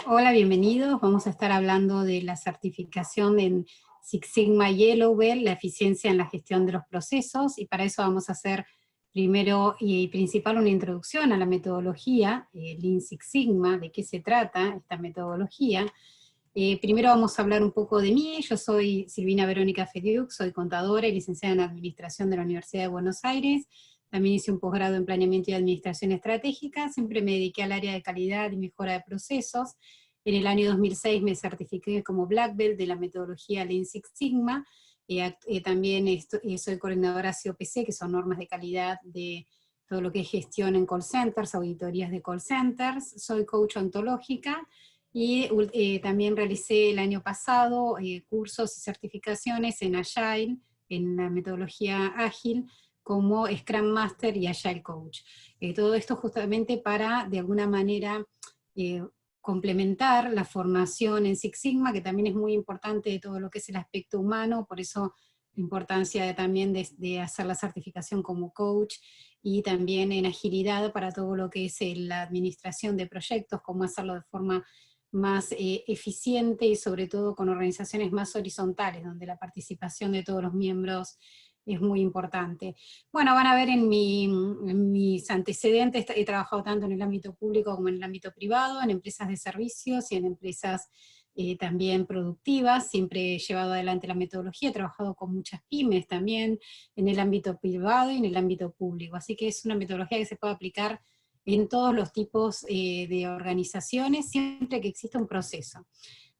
Hola, bienvenidos. Vamos a estar hablando de la certificación en Six Sigma Yellow Belt, la eficiencia en la gestión de los procesos, y para eso vamos a hacer primero y principal una introducción a la metodología, Lean Six Sigma, de qué se trata esta metodología. Primero vamos a hablar un poco de mí. Yo soy Silvina Verónica Fediuk, soy contadora y licenciada en Administración de la Universidad de Buenos Aires. También hice un posgrado en Planeamiento y Administración Estratégica. Siempre me dediqué al área de calidad y mejora de procesos. En el año 2006 me certifiqué como Black Belt de la metodología Lean Six Sigma. También soy coordinadora COPC, que son normas de calidad de todo lo que es gestión en call centers, auditorías de call centers. Soy coach ontológica, y también realicé el año pasado cursos y certificaciones en Agile, en la metodología ágil, como Scrum Master y Agile Coach. Todo esto justamente para, de alguna manera, eh, complementar la formación en Six Sigma, que también es muy importante de todo lo que es el aspecto humano, por eso la importancia también de hacer la certificación como coach, y también en agilidad para todo lo que es la administración de proyectos, cómo hacerlo de forma más eficiente y sobre todo con organizaciones más horizontales, donde la participación de todos los miembros es muy importante. Bueno, van a ver en mis antecedentes, he trabajado tanto en el ámbito público como en el ámbito privado, en empresas de servicios y en empresas también productivas. Siempre he llevado adelante la metodología, he trabajado con muchas pymes también, en el ámbito privado y en el ámbito público, así que es una metodología que se puede aplicar en todos los tipos de organizaciones, siempre que exista un proceso.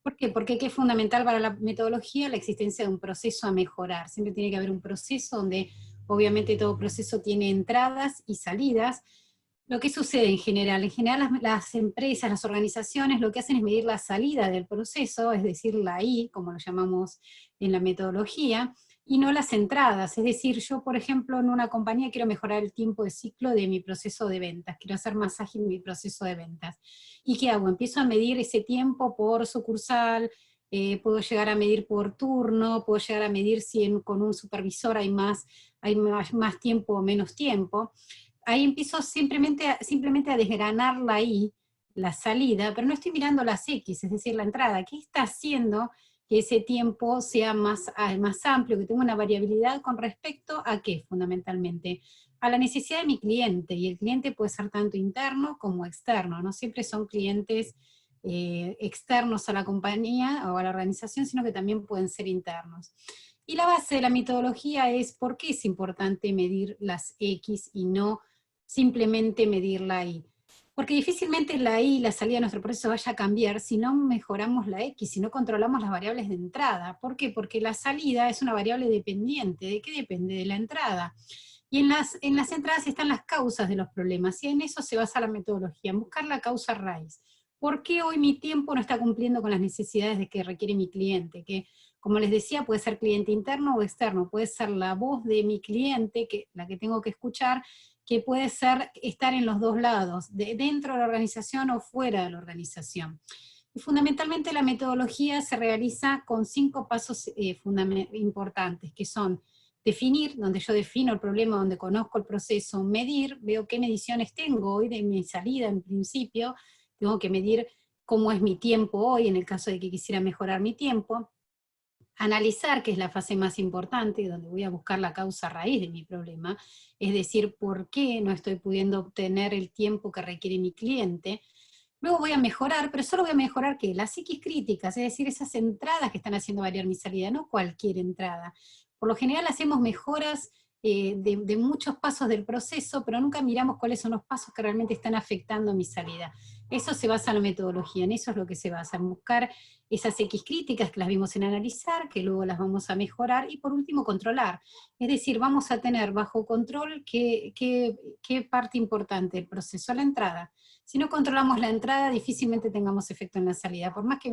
¿Por qué? Porque ¿qué es fundamental para la metodología? La existencia de un proceso a mejorar. Siempre tiene que haber un proceso donde, obviamente, todo proceso tiene entradas y salidas. Lo que sucede en general las empresas, las organizaciones, lo que hacen es medir la salida del proceso, es decir, la I, como lo llamamos en la metodología, y no las entradas. Es decir, yo, por ejemplo, en una compañía quiero mejorar el tiempo de ciclo de mi proceso de ventas, quiero hacer más ágil mi proceso de ventas. ¿Y qué hago? Empiezo a medir ese tiempo por sucursal, puedo llegar a medir por turno, puedo llegar a medir si con un supervisor hay más tiempo o menos tiempo. Ahí empiezo simplemente a desgranar la I, la salida, pero no estoy mirando las X, es decir, la entrada. ¿Qué está haciendo que ese tiempo sea más amplio, que tenga una variabilidad con respecto a qué, fundamentalmente? A la necesidad de mi cliente, y el cliente puede ser tanto interno como externo, no siempre son clientes externos a la compañía o a la organización, sino que también pueden ser internos. Y la base de la metodología es por qué es importante medir las X y no simplemente medir la Y. Porque difícilmente la Y, la salida de nuestro proceso, vaya a cambiar si no mejoramos la X, si no controlamos las variables de entrada. ¿Por qué? Porque la salida es una variable dependiente. ¿De qué depende? De la entrada. Y en las entradas están las causas de los problemas, y en eso se basa la metodología, en buscar la causa raíz. ¿Por qué hoy mi tiempo no está cumpliendo con las necesidades de que requiere mi cliente? Que, como les decía, puede ser cliente interno o externo, puede ser la voz de mi cliente, la que tengo que escuchar, que puede ser estar en los dos lados, dentro de la organización o fuera de la organización. Y fundamentalmente la metodología se realiza con 5 pasos importantes, que son definir, donde yo defino el problema, donde conozco el proceso; medir, veo qué mediciones tengo hoy de mi salida en principio, tengo que medir cómo es mi tiempo hoy, en el caso de que quisiera mejorar mi tiempo; analizar, que es la fase más importante, donde voy a buscar la causa raíz de mi problema, es decir, por qué no estoy pudiendo obtener el tiempo que requiere mi cliente. Luego voy a mejorar, pero solo voy a mejorar ¿qué? Las X críticas, es decir, esas entradas que están haciendo variar mi salida, no cualquier entrada. Por lo general hacemos mejoras de muchos pasos del proceso, pero nunca miramos cuáles son los pasos que realmente están afectando mi salida. Eso se basa en la metodología, en eso es lo que se basa, en buscar esas X críticas que las vimos en analizar, que luego las vamos a mejorar, y por último controlar. Es decir, vamos a tener bajo control qué parte importante del proceso, la entrada. Si no controlamos la entrada, difícilmente tengamos efecto en la salida. Por más que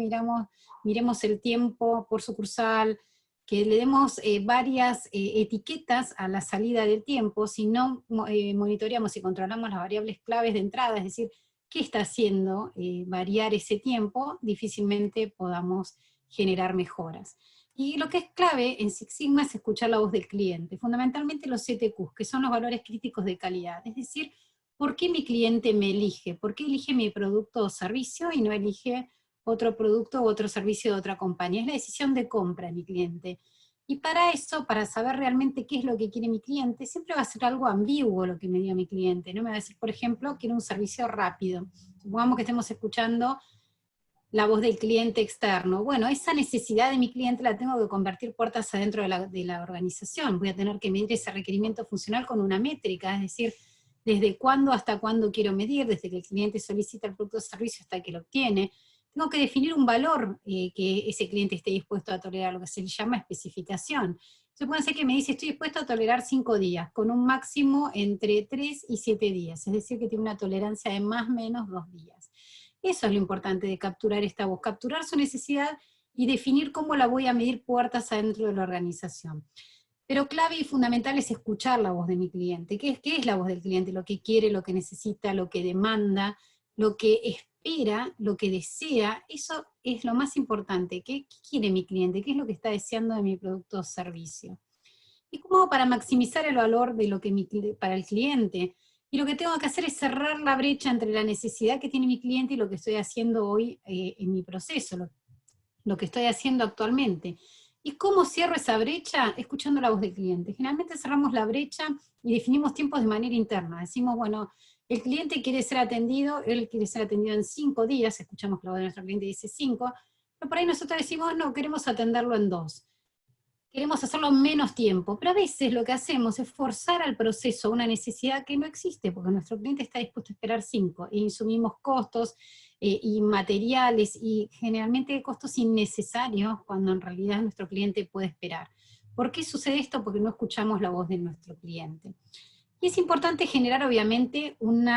miremos el tiempo por sucursal, que le demos varias etiquetas a la salida del tiempo, si no monitoreamos y controlamos las variables claves de entrada, es decir, qué está haciendo variar ese tiempo, difícilmente podamos generar mejoras. Y lo que es clave en Six Sigma es escuchar la voz del cliente, fundamentalmente los 7 Qs, que son los valores críticos de calidad, es decir, ¿por qué mi cliente me elige? ¿Por qué elige mi producto o servicio y no elige otro producto u otro servicio de otra compañía. Es la decisión de compra de mi cliente. Y para eso, para saber realmente qué es lo que quiere mi cliente, siempre va a ser algo ambiguo lo que me diga mi cliente. No me va a decir, por ejemplo, quiero un servicio rápido. Supongamos que estemos escuchando la voz del cliente externo. Bueno, esa necesidad de mi cliente la tengo que convertir puertas adentro de la organización. Voy a tener que medir ese requerimiento funcional con una métrica, es decir, desde cuándo hasta cuándo quiero medir, desde que el cliente solicita el producto o servicio hasta que lo obtiene. Tengo que definir un valor que ese cliente esté dispuesto a tolerar, lo que se le llama especificación. Supónganse que me dice, estoy dispuesto a tolerar 5 días, con un máximo entre 3 y 7 días, es decir, que tiene una tolerancia de más o menos 2 días. Eso es lo importante de capturar esta voz, capturar su necesidad y definir cómo la voy a medir puertas adentro de la organización. Pero clave y fundamental es escuchar la voz de mi cliente. ¿Qué es la voz del cliente? Lo que quiere, lo que necesita, lo que demanda, lo que espera, lo que desea. Eso es lo más importante. ¿Qué quiere mi cliente? ¿Qué es lo que está deseando de mi producto o servicio? ¿Y cómo hago para maximizar el valor de lo que para el cliente? Y lo que tengo que hacer es cerrar la brecha entre la necesidad que tiene mi cliente y lo que estoy haciendo hoy en mi proceso, lo que estoy haciendo actualmente. ¿Y cómo cierro esa brecha? Escuchando la voz del cliente. Generalmente cerramos la brecha y definimos tiempos de manera interna. Decimos, bueno, el cliente quiere ser atendido, él quiere ser atendido en 5 días, escuchamos que la voz de nuestro cliente dice 5, pero por ahí nosotros decimos, no, queremos atenderlo en 2. Queremos hacerlo en menos tiempo, pero a veces lo que hacemos es forzar al proceso una necesidad que no existe, porque nuestro cliente está dispuesto a esperar 5, e insumimos costos y materiales, y generalmente costos innecesarios, cuando en realidad nuestro cliente puede esperar. ¿Por qué sucede esto? Porque no escuchamos la voz de nuestro cliente. Y es importante generar obviamente un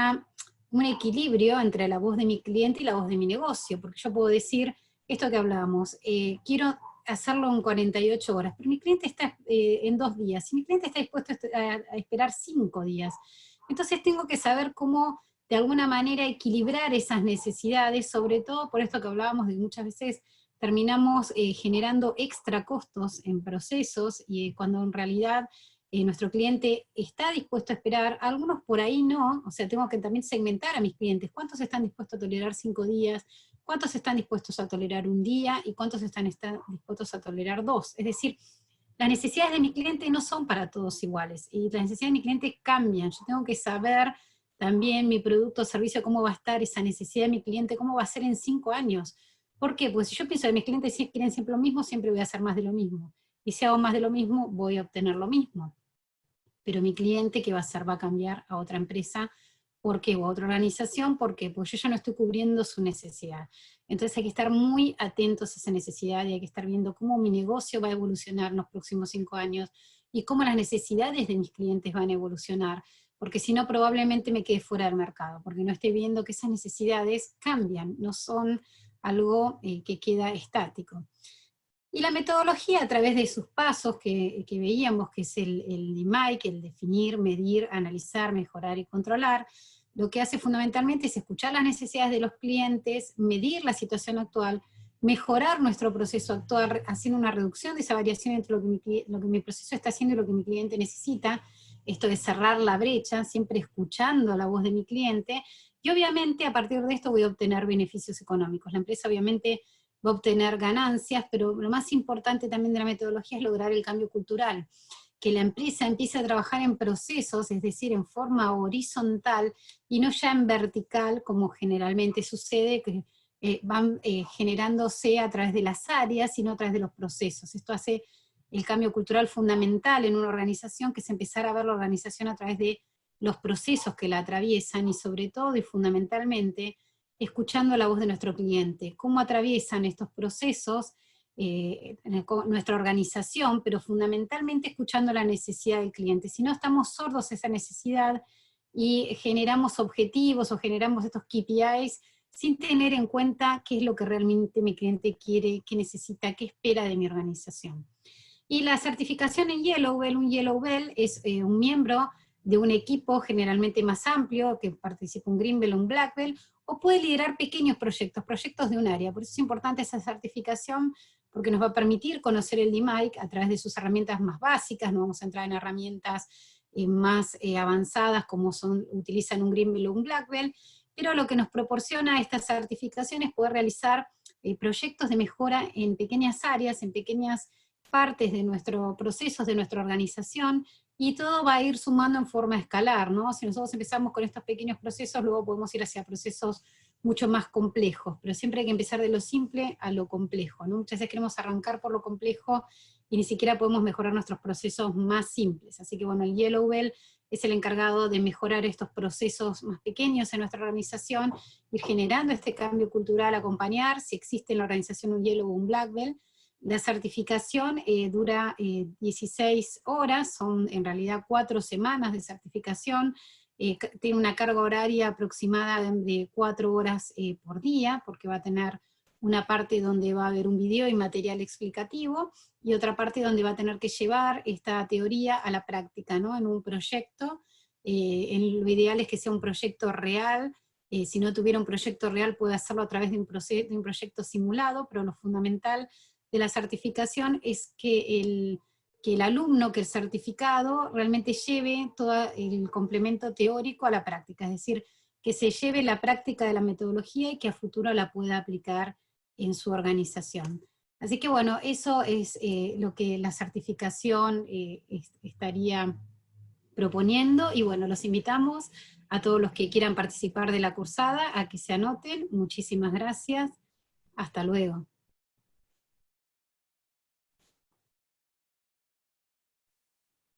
equilibrio entre la voz de mi cliente y la voz de mi negocio, porque yo puedo decir, esto que hablábamos, quiero hacerlo en 48 horas, pero mi cliente está en 2 días, y mi cliente está dispuesto a esperar 5 días. Entonces tengo que saber cómo, de alguna manera, equilibrar esas necesidades, sobre todo por esto que hablábamos de que muchas veces terminamos generando extra costos en procesos, y cuando en realidad nuestro cliente está dispuesto a esperar, algunos por ahí no, o sea, tengo que también segmentar a mis clientes, cuántos están dispuestos a tolerar 5 días, cuántos están dispuestos a tolerar 1 día, y cuántos están dispuestos a tolerar 2. Es decir, las necesidades de mi cliente no son para todos iguales, y las necesidades de mi cliente cambian. Yo tengo que saber también mi producto o servicio, cómo va a estar esa necesidad de mi cliente, cómo va a ser en 5 años. ¿Por qué? Pues si yo pienso que mis clientes quieren siempre lo mismo, siempre voy a hacer más de lo mismo. Y si hago más de lo mismo, voy a obtener lo mismo. Pero mi cliente, ¿qué va a hacer? Va a cambiar a otra empresa. ¿Por qué? O a otra organización. ¿Por qué? Pues yo ya no estoy cubriendo su necesidad. Entonces hay que estar muy atentos a esa necesidad, y hay que estar viendo cómo mi negocio va a evolucionar en los próximos 5 años, y cómo las necesidades de mis clientes van a evolucionar, porque si no probablemente me quede fuera del mercado, porque no estoy viendo que esas necesidades cambian, no son algo que queda estático. Y la metodología, a través de sus pasos que veíamos, que es el DMAIC, el definir, medir, analizar, mejorar y controlar, lo que hace fundamentalmente es escuchar las necesidades de los clientes, medir la situación actual, mejorar nuestro proceso actual, haciendo una reducción de esa variación entre lo que mi proceso está haciendo y lo que mi cliente necesita. Esto de cerrar la brecha, siempre escuchando la voz de mi cliente, y obviamente a partir de esto voy a obtener beneficios económicos. La empresa obviamente va a obtener ganancias, pero lo más importante también de la metodología es lograr el cambio cultural, que la empresa empiece a trabajar en procesos, es decir, en forma horizontal, y no ya en vertical, como generalmente sucede, que van generándose a través de las áreas, sino a través de los procesos. Esto hace el cambio cultural fundamental en una organización, que es empezar a ver la organización a través de los procesos que la atraviesan, y sobre todo y fundamentalmente, escuchando la voz de nuestro cliente, cómo atraviesan estos procesos nuestra organización, pero fundamentalmente escuchando la necesidad del cliente. Si no, estamos sordos a esa necesidad y generamos objetivos o generamos estos KPIs sin tener en cuenta qué es lo que realmente mi cliente quiere, qué necesita, qué espera de mi organización. Y la certificación en Yellow Bell, un Yellow Bell es un miembro de un equipo generalmente más amplio, que participa un Green Bell o un Black Bell, o puede liderar pequeños proyectos, proyectos de un área. Por eso es importante esa certificación, porque nos va a permitir conocer el DMAIC a través de sus herramientas más básicas. No vamos a entrar en herramientas más avanzadas como utilizan un Green Bell o un Black Bell, pero lo que nos proporciona esta certificación es poder realizar proyectos de mejora en pequeñas áreas, en pequeñas partes de nuestros procesos, de nuestra organización, y todo va a ir sumando en forma escalar, ¿no? Si nosotros empezamos con estos pequeños procesos, luego podemos ir hacia procesos mucho más complejos, pero siempre hay que empezar de lo simple a lo complejo, ¿no? Muchas veces queremos arrancar por lo complejo y ni siquiera podemos mejorar nuestros procesos más simples. Así que bueno, el Yellow Belt es el encargado de mejorar estos procesos más pequeños en nuestra organización, ir generando este cambio cultural, acompañar, si existe en la organización un Yellow o un Black Belt. La certificación dura 16 horas, son en realidad 4 semanas de certificación, tiene una carga horaria aproximada de 4 horas por día, porque va a tener una parte donde va a haber un video y material explicativo, y otra parte donde va a tener que llevar esta teoría a la práctica, ¿no? En un proyecto, lo ideal es que sea un proyecto real, si no tuviera un proyecto real puede hacerlo a través de un proyecto simulado, pero lo fundamental de la certificación es que el alumno, que el certificado, realmente lleve todo el complemento teórico a la práctica, es decir, que se lleve la práctica de la metodología y que a futuro la pueda aplicar en su organización. Así que bueno, eso es lo que la certificación estaría proponiendo, y bueno, los invitamos a todos los que quieran participar de la cursada a que se anoten. Muchísimas gracias, hasta luego.